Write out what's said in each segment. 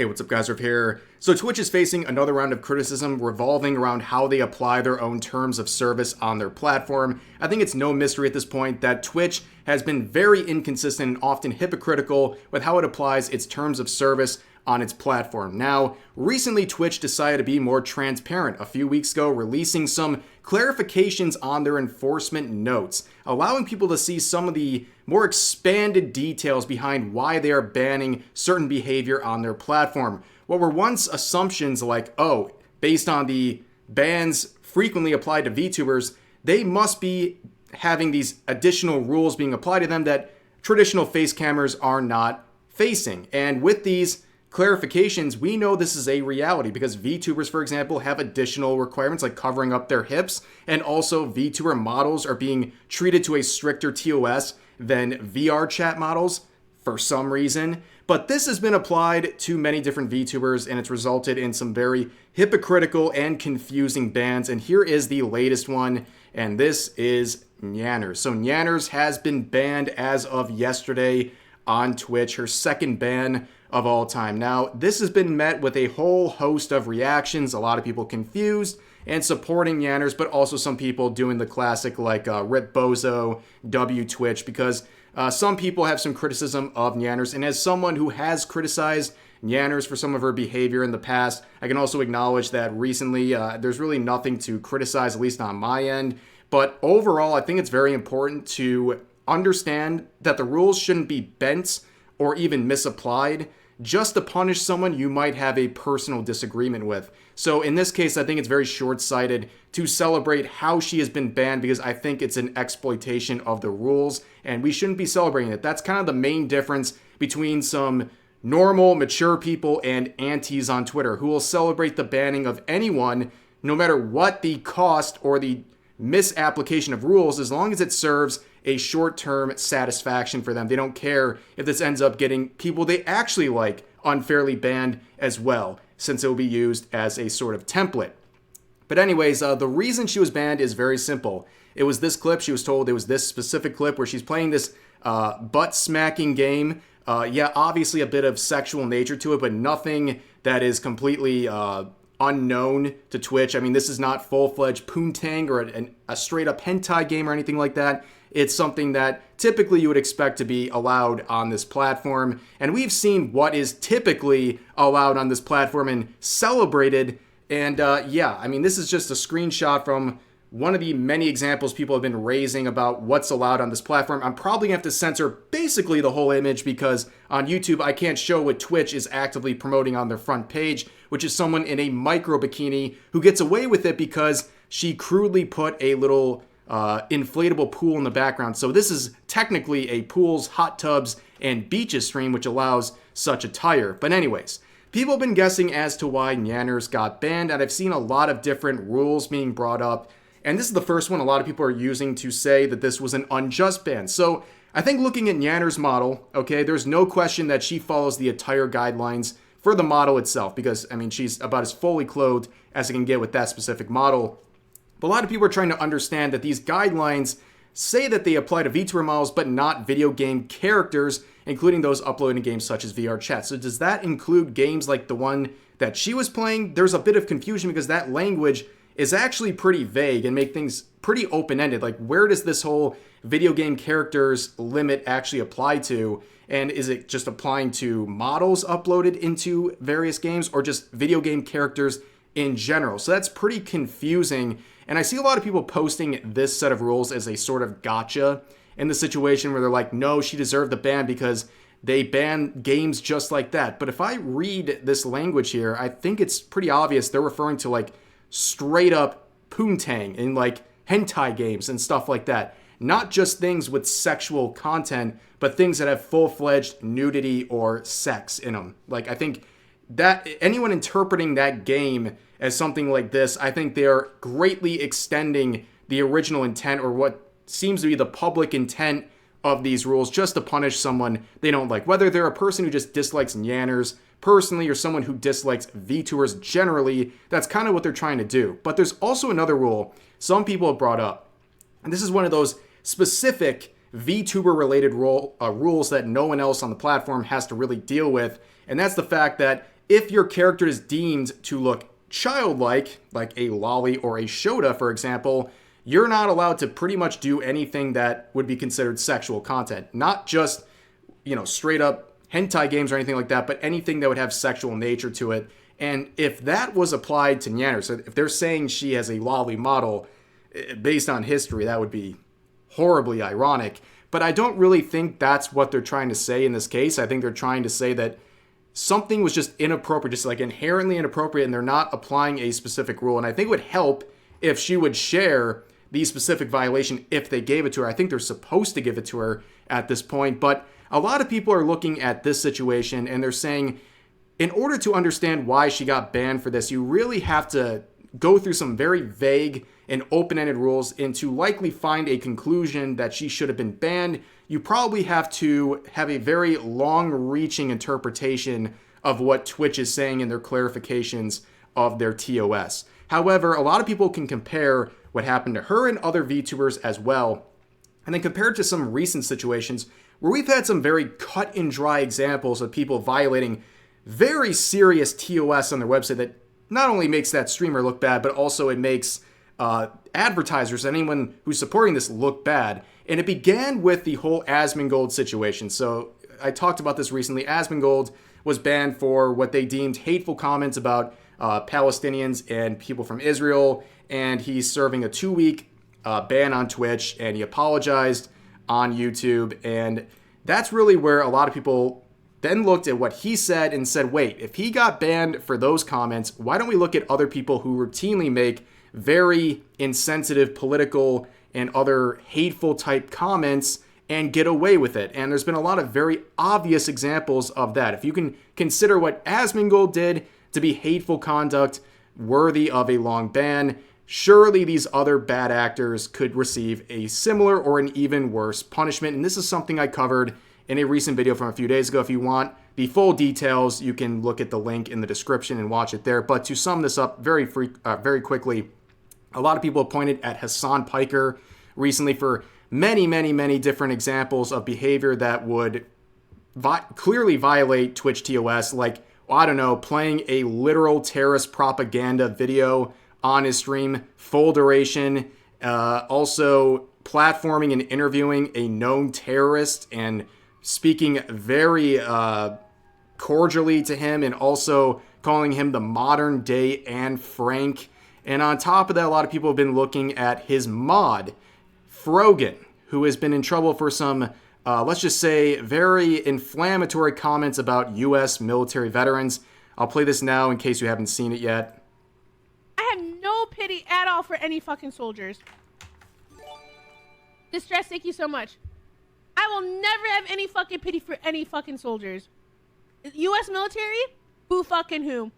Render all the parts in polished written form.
Hey, what's up, guys? Riv here. So Twitch is facing another round of criticism revolving around how they apply their own terms of service on their platform. I think it's no mystery at this point that Twitch has been very inconsistent and often hypocritical with how it applies its terms of service on its platform. Now, recently Twitch decided to be more transparent a few weeks ago, releasing some clarifications on their enforcement notes, allowing people to see some of the more expanded details behind why they are banning certain behavior on their platform. What were once assumptions like, oh, based on the bans frequently applied to VTubers, they must be having these additional rules being applied to them that traditional face cameras are not facing. And with these clarifications, we know this is a reality because VTubers, for example, have additional requirements like covering up their hips, and also VTuber models are being treated to a stricter TOS than VR chat models for some reason. But this has been applied to many different VTubers, and it's resulted in some very hypocritical and confusing bans. And here is the latest one, and this is Nyanners. So Nyanners has been banned as of yesterday on Twitch, her second ban of all time. Now, this has been met with a whole host of reactions, a lot of people confused and supporting Nyanners, but also some people doing the classic like Rip Bozo, W Twitch, because some people have some criticism of Nyanners. And as someone who has criticized Nyanners for some of her behavior in the past, I can also acknowledge that recently there's really nothing to criticize, at least on my end. But overall, I think it's very important to understand that the rules shouldn't be bent or even misapplied just to punish someone you might have a personal disagreement with. So in this case, I think it's very short-sighted to celebrate how she has been banned, because I think it's an exploitation of the rules and we shouldn't be celebrating it. That's kind of the main difference between some normal, mature people and antis on Twitter who will celebrate the banning of anyone, no matter what the cost or the misapplication of rules, as long as it serves a short-term satisfaction for them. They don't care if this ends up getting people they actually like unfairly banned as well, since it will be used as a sort of template. But anyways, the reason she was banned is very simple. It was this clip. She was told it was this specific clip where she's playing this butt-smacking game. Yeah, obviously a bit of sexual nature to it, but nothing that is completely unknown to Twitch. I mean, this is not full-fledged poontang or a straight-up hentai game or anything like that. It's something that typically you would expect to be allowed on this platform. And we've seen what is typically allowed on this platform and celebrated. And yeah, I mean, this is just a screenshot from one of the many examples people have been raising about what's allowed on this platform. I'm probably going to have to censor basically the whole image because on YouTube, I can't show what Twitch is actively promoting on their front page, which is someone in a micro bikini who gets away with it because she crudely put a little inflatable pool in the background. So this is technically a pools, hot tubs, and beaches stream, which allows such attire. But anyways, people have been guessing as to why Nyanners got banned, and I've seen a lot of different rules being brought up. And this is the first one a lot of people are using to say that this was an unjust ban. So I think looking at Nyanners' model, okay, there's no question that she follows the attire guidelines for the model itself, because, I mean, she's about as fully clothed as it can get with that specific model. But a lot of people are trying to understand that these guidelines say that they apply to VTuber models, but not video game characters, including those uploaded in games such as VR chat. So does that include games like the one that she was playing? There's a bit of confusion because that language is actually pretty vague and make things pretty open-ended. Like, where does this whole video game characters limit actually apply to? And is it just applying to models uploaded into various games, or just video game characters in general? So that's pretty confusing. And I see a lot of people posting this set of rules as a sort of gotcha in the situation where they're like, no, she deserved the ban because they ban games just like that. But if I read this language here, I think it's pretty obvious they're referring to like straight up poontang and like hentai games and stuff like that. Not just things with sexual content, but things that have full-fledged nudity or sex in them. Like, I think that anyone interpreting that game as something like this, I think they are greatly extending the original intent, or what seems to be the public intent of these rules, just to punish someone they don't like. Whether they're a person who just dislikes Nyanners personally or someone who dislikes VTubers generally, that's kind of what they're trying to do. But there's also another rule some people have brought up, and this is one of those specific VTuber-related rules that no one else on the platform has to really deal with, and that's the fact that if your character is deemed to look childlike, like a lolly or a Shota, for example, you're not allowed to pretty much do anything that would be considered sexual content. Not just, straight up hentai games or anything like that, but anything that would have sexual nature to it. And if that was applied to nyanners, so if they're saying she has a lolly model, based on history, that would be horribly ironic. But I don't really think that's what they're trying to say in this case. I think they're trying to say that something was just inappropriate, just like inherently inappropriate, and they're not applying a specific rule. And I think it would help if she would share the specific violation if they gave it to her. I think they're supposed to give it to her at this point. But a lot of people are looking at this situation and they're saying, in order to understand why she got banned for this, you really have to go through some very vague and open-ended rules, and to likely find a conclusion that she should have been banned, you probably have to have a very long-reaching interpretation of what Twitch is saying in their clarifications of their TOS. However, a lot of people can compare what happened to her and other VTubers as well, and then compare it to some recent situations where we've had some very cut and dry examples of people violating very serious TOS on their website that not only makes that streamer look bad, but also it makes advertisers, anyone who's supporting this, look bad. And it began with the whole Asmongold situation. So I talked about this recently. Asmongold was banned for what they deemed hateful comments about Palestinians and people from Israel, and he's serving a 2-week ban on Twitch, and he apologized on YouTube. And that's really where a lot of people then looked at what he said and said, wait, if he got banned for those comments, why don't we look at other people who routinely make very insensitive political and other hateful type comments and get away with it? And there's been a lot of very obvious examples of that. If you can consider what Asmongold did to be hateful conduct worthy of a long ban, surely these other bad actors could receive a similar or an even worse punishment. And this is something I covered in a recent video from a few days ago. If you want the full details, you can look at the link in the description and watch it there. But to sum this up very quickly, a lot of people have pointed at Hassan Piker recently for many, many, many different examples of behavior that would clearly violate Twitch TOS, like, I don't know, playing a literal terrorist propaganda video on his stream, full duration, also platforming and interviewing a known terrorist and speaking very cordially to him, and also calling him the modern day Anne Frank. And on top of that, a lot of people have been looking at his mod, Frogan, who has been in trouble for some, let's just say, very inflammatory comments about U.S. military veterans. I'll play this now in case you haven't seen it yet. I have no pity at all for any fucking soldiers. Distress, thank you so much. I will never have any fucking pity for any fucking soldiers. U.S. military? Who fucking who?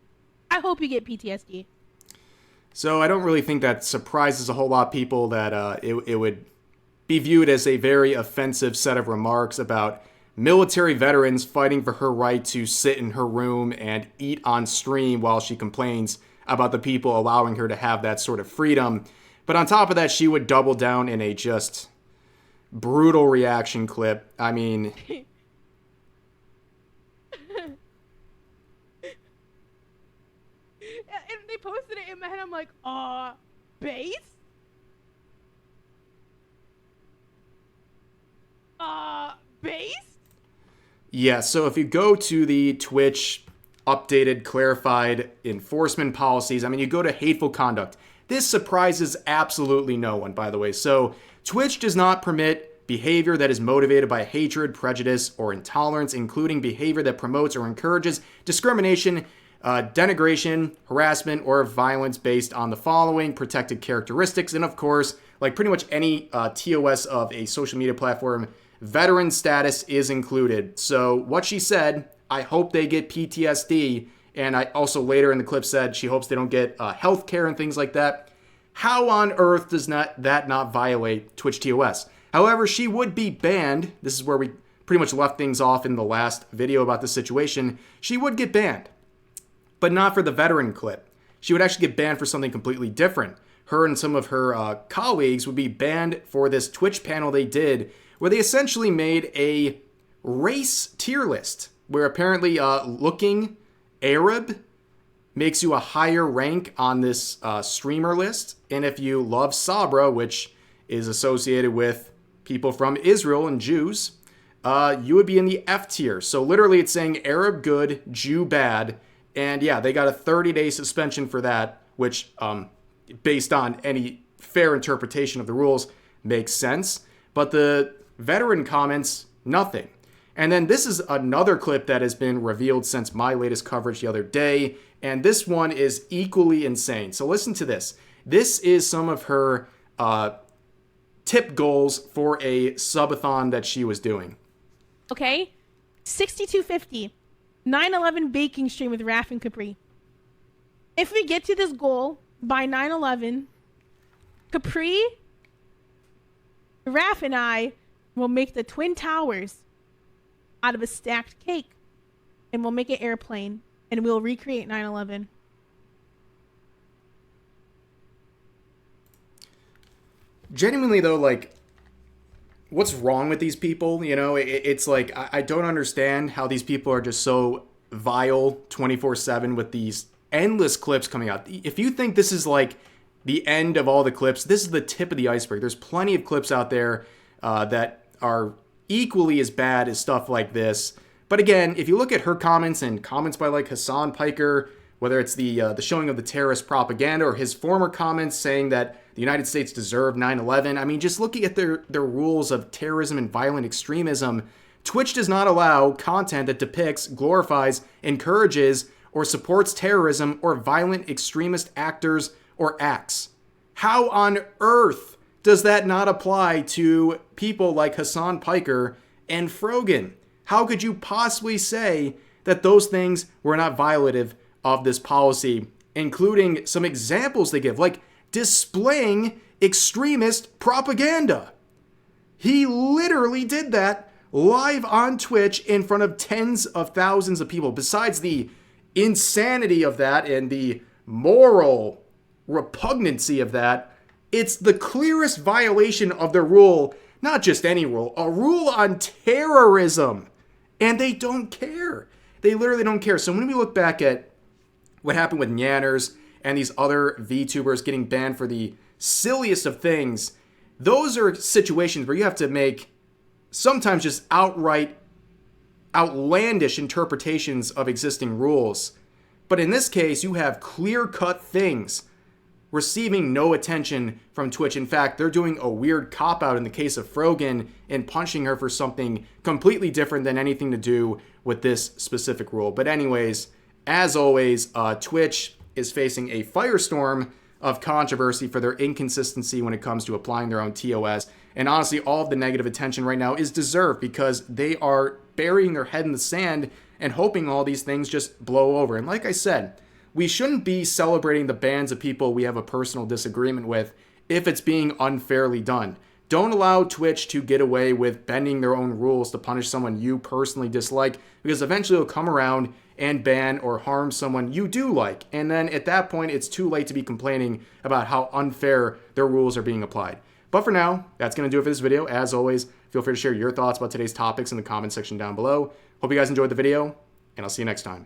I hope you get PTSD. So I don't really think that surprises a whole lot of people that it would be viewed as a very offensive set of remarks about military veterans fighting for her right to sit in her room and eat on stream while she complains about the people allowing her to have that sort of freedom. But on top of that, she would double down in a just brutal reaction clip. I mean... And they posted it in my head, I'm like, base? Base? Yeah, so if you go to the Twitch updated, clarified enforcement policies, I mean, you go to hateful conduct. This surprises absolutely no one, by the way. So Twitch does not permit behavior that is motivated by hatred, prejudice, or intolerance, including behavior that promotes or encourages discrimination, denigration, harassment, or violence based on the following protected characteristics. And of course, like pretty much any TOS of a social media platform, veteran status is included. So what she said, I hope they get PTSD. And I also later in the clip said she hopes they don't get health care and things like that. How on earth does that not violate Twitch TOS? However, she would be banned. This is where we pretty much left things off in the last video about this situation. She would get banned, but not for the veteran clip. She would actually get banned for something completely different. Her and some of her colleagues would be banned for this Twitch panel they did, where they essentially made a race tier list, where apparently looking Arab makes you a higher rank on this streamer list. And if you love Sabra, which is associated with people from Israel and Jews, you would be in the F tier. So literally it's saying Arab good, Jew bad. And yeah, they got a 30-day suspension for that, which based on any fair interpretation of the rules makes sense. But the veteran comments, nothing. And then this is another clip that has been revealed since my latest coverage the other day. And this one is equally insane. So listen to this. This is some of her tip goals for a subathon that she was doing. Okay. 6250. 9/11 baking stream with Raph and Capri. If we get to this goal by 9/11, Capri, Raph, and I will make the Twin Towers out of a stacked cake, and we'll make an airplane, and we'll recreate 9/11. Genuinely though, like, what's wrong with these people? You know, it's like, I don't understand how these people are just so vile 24/7 with these endless clips coming out. If you think this is like the end of all the clips, this is the tip of the iceberg. There's plenty of clips out there that are equally as bad as stuff like this. But again, if you look at her comments and comments by like Hassan Piker, whether it's the showing of the terrorist propaganda or his former comments saying that the United States deserved 9/11, I mean, just looking at their rules of terrorism and violent extremism, Twitch does not allow content that depicts, glorifies, encourages, or supports terrorism or violent extremist actors or acts. How on earth does that not apply to people like Hassan Piker and Frogan? How could you possibly say that those things were not violative of this policy, including some examples they give, like displaying extremist propaganda? He literally did that live on Twitch in front of tens of thousands of people. Besides the insanity of that and the moral repugnancy of that, it's the clearest violation of the rule, not just any rule, a rule on terrorism. And they don't care. They literally don't care. So when we look back at what happened with Nyanners and these other VTubers getting banned for the silliest of things, those are situations where you have to make sometimes just outright outlandish interpretations of existing rules. But in this case, you have clear-cut things receiving no attention from Twitch. In fact, they're doing a weird cop-out in the case of Frogan and punching her for something completely different than anything to do with this specific rule. But anyways, as always, Twitch is facing a firestorm of controversy for their inconsistency when it comes to applying their own TOS. And honestly, all of the negative attention right now is deserved because they are burying their head in the sand and hoping all these things just blow over. And like I said, we shouldn't be celebrating the bans of people we have a personal disagreement with if it's being unfairly done. Don't allow Twitch to get away with bending their own rules to punish someone you personally dislike, because eventually it'll come around and ban or harm someone you do like. And then at that point, it's too late to be complaining about how unfair their rules are being applied. But for now, that's going to do it for this video. As always, feel free to share your thoughts about today's topics in the comment section down below. Hope you guys enjoyed the video, and I'll see you next time.